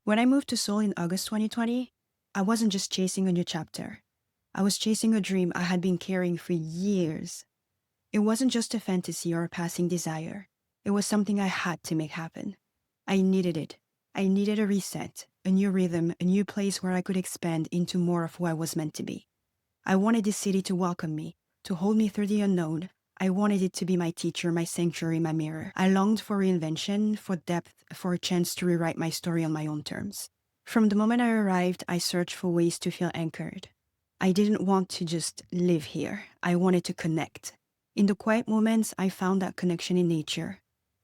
When I moved to Seoul in August 2020, I wasn't just chasing a new chapter. I was chasing a dream I had been carrying for years. It wasn't just a fantasy or a passing desire. It was something I had to make happen. I needed it. I needed a reset, a new rhythm, a new place where I could expand into more of who I was meant to be. I wanted this city to welcome me, to hold me through the unknown. I wanted it to be my teacher, my sanctuary, my mirror. I longed for reinvention, for depth, for a chance to rewrite my story on my own terms. From the moment I arrived, I searched for ways to feel anchored. I didn't want to just live here. I wanted to connect. In the quiet moments, I found that connection in nature,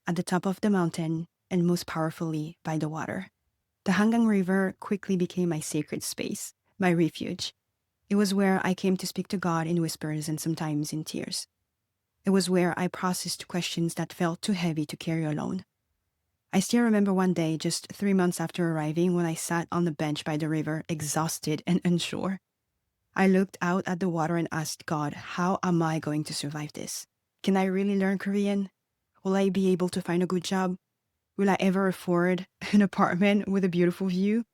at the top of the mountain, and most powerfully, by the water. The Hangang River quickly became my sacred space, my refuge. It was where I came to speak to God in whispers and sometimes in tears. It was where I processed questions that felt too heavy to carry alone. I still remember one day, just 3 months after arriving, when I sat on the bench by the river, exhausted and unsure. I looked out at the water and asked God, how am I going to survive this? Can I really learn Korean? Will I be able to find a good job? Will I ever afford an apartment with a beautiful view?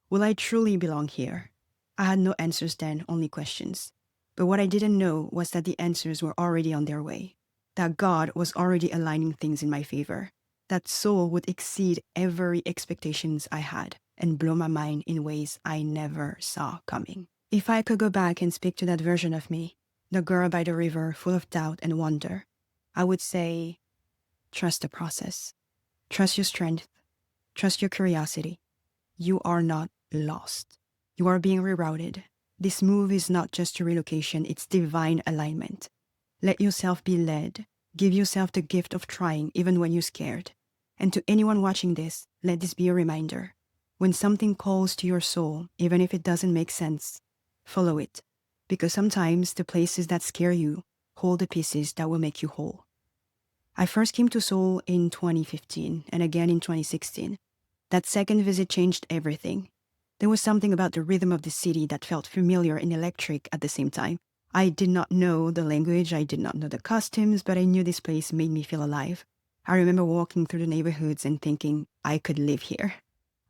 Will I truly belong here? I had no answers then, only questions. But what I didn't know was that the answers were already on their way. That God was already aligning things in my favor. That Seoul would exceed every expectations I had and blow my mind in ways I never saw coming. If I could go back and speak to that version of me, the girl by the river full of doubt and wonder, I would say, trust the process. Trust your strength. Trust your curiosity. You are not lost. You are being rerouted. This move is not just a relocation, it's divine alignment. Let yourself be led. Give yourself the gift of trying even when you're scared. And to anyone watching this, let this be a reminder. When something calls to your soul, even if it doesn't make sense, follow it. Because sometimes the places that scare you hold the pieces that will make you whole. I first came to Seoul in 2015 and again in 2016. That second visit changed everything. There was something about the rhythm of the city that felt familiar and electric at the same time. I did not know the language, I did not know the customs, but I knew this place made me feel alive. I remember walking through the neighborhoods and thinking, I could live here.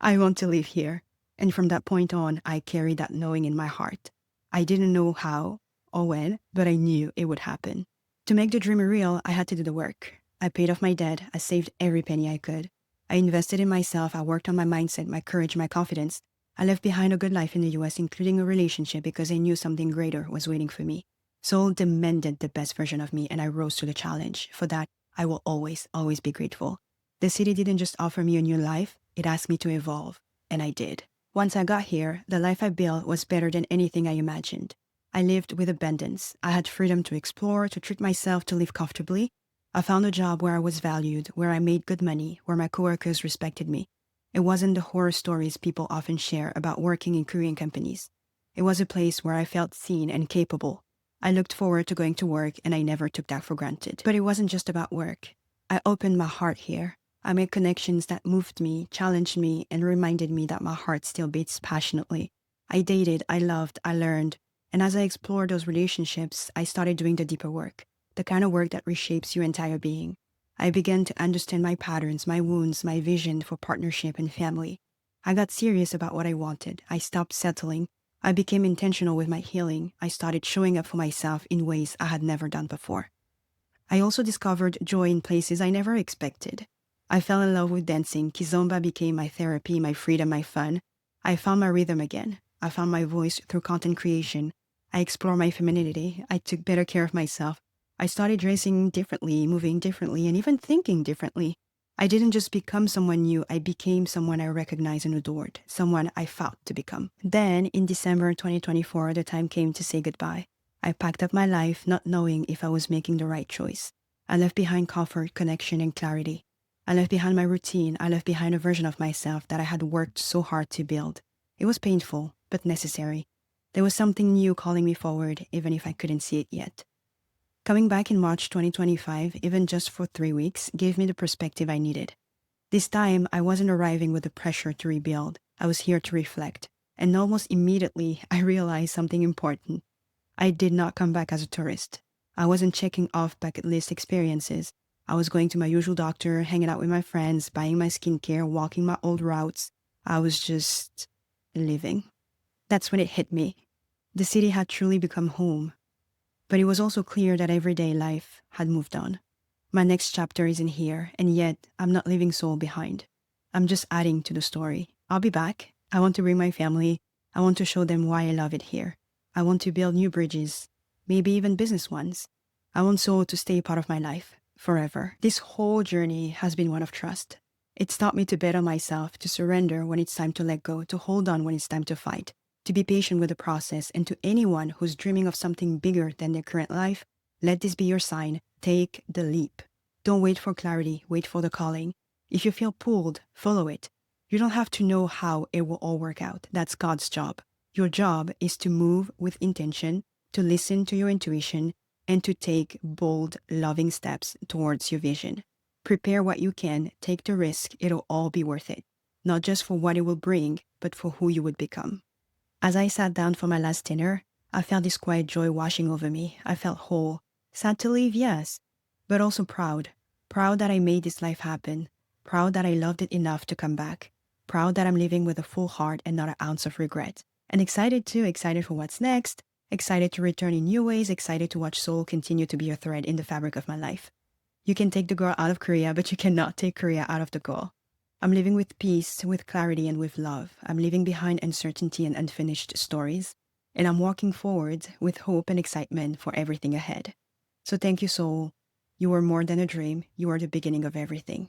I want to live here. And from that point on, I carried that knowing in my heart. I didn't know how or when, but I knew it would happen. To make the dream real, I had to do the work. I paid off my debt. I saved every penny I could. I invested in myself. I worked on my mindset, my courage, my confidence. I left behind a good life in the US, including a relationship, because I knew something greater was waiting for me. Seoul demanded the best version of me, and I rose to the challenge. For that, I will always, always be grateful. The city didn't just offer me a new life, it asked me to evolve, and I did. Once I got here, the life I built was better than anything I imagined. I lived with abundance. I had freedom to explore, to treat myself, to live comfortably. I found a job where I was valued, where I made good money, where my coworkers respected me. It wasn't the horror stories people often share about working in Korean companies. It was a place where I felt seen and capable. I looked forward to going to work, and I never took that for granted. But it wasn't just about work. I opened my heart here. I made connections that moved me, challenged me, and reminded me that my heart still beats passionately. I dated, I loved, I learned. And as I explored those relationships, I started doing the deeper work, the kind of work that reshapes your entire being. I began to understand my patterns, my wounds, my vision for partnership and family. I got serious about what I wanted. I stopped settling. I became intentional with my healing. I started showing up for myself in ways I had never done before. I also discovered joy in places I never expected. I fell in love with dancing. 𝗃𝗶𝗁𝗲 became my therapy, my freedom, my fun. I found my rhythm again. I found my voice through content creation. I explored my femininity. I took better care of myself. I started dressing differently, moving differently, and even thinking differently. I didn't just become someone new, I became someone I recognized and adored, someone I fought to become. Then, in December 2024, the time came to say goodbye. I packed up my life, not knowing if I was making the right choice. I left behind comfort, connection, and clarity. I left behind my routine. I left behind a version of myself that I had worked so hard to build. It was painful, but necessary. There was something new calling me forward, even if I couldn't see it yet. Coming back in March 2025, even just for 3 weeks, gave me the perspective I needed. This time, I wasn't arriving with the pressure to rebuild. I was here to reflect. And almost immediately, I realized something important. I did not come back as a tourist. I wasn't checking off bucket list experiences. I was going to my usual doctor, hanging out with my friends, buying my skincare, walking my old routes. I was just living. That's when it hit me. The city had truly become home. But it was also clear that everyday life had moved on. My next chapter isn't here, and yet I'm not leaving Seoul behind. I'm just adding to the story. I'll be back. I want to bring my family. I want to show them why I love it here. I want to build new bridges, maybe even business ones. I want Seoul to stay part of my life forever. This whole journey has been one of trust. It's taught me to bet on myself, to surrender when it's time to let go, to hold on when it's time to fight, to be patient with the process. And to anyone who's dreaming of something bigger than their current life, let this be your sign. Take the leap. Don't wait for clarity, wait for the calling. If you feel pulled, follow it. You don't have to know how it will all work out. That's God's job. Your job is to move with intention, to listen to your intuition, and to take bold, loving steps towards your vision. Prepare what you can, take the risk, it'll all be worth it. Not just for what it will bring, but for who you would become. As I sat down for my last dinner, I felt this quiet joy washing over me. I felt whole. Sad to leave, yes, but also proud. Proud that I made this life happen. Proud that I loved it enough to come back. Proud that I'm living with a full heart and not an ounce of regret. And excited too, excited for what's next. Excited to return in new ways, excited to watch Seoul continue to be a thread in the fabric of my life. You can take the girl out of Korea, but you cannot take Korea out of the girl. I'm living with peace, with clarity, and with love. I'm leaving behind uncertainty and unfinished stories. And I'm walking forward with hope and excitement for everything ahead. So thank you, Seoul. You are more than a dream. You are the beginning of everything.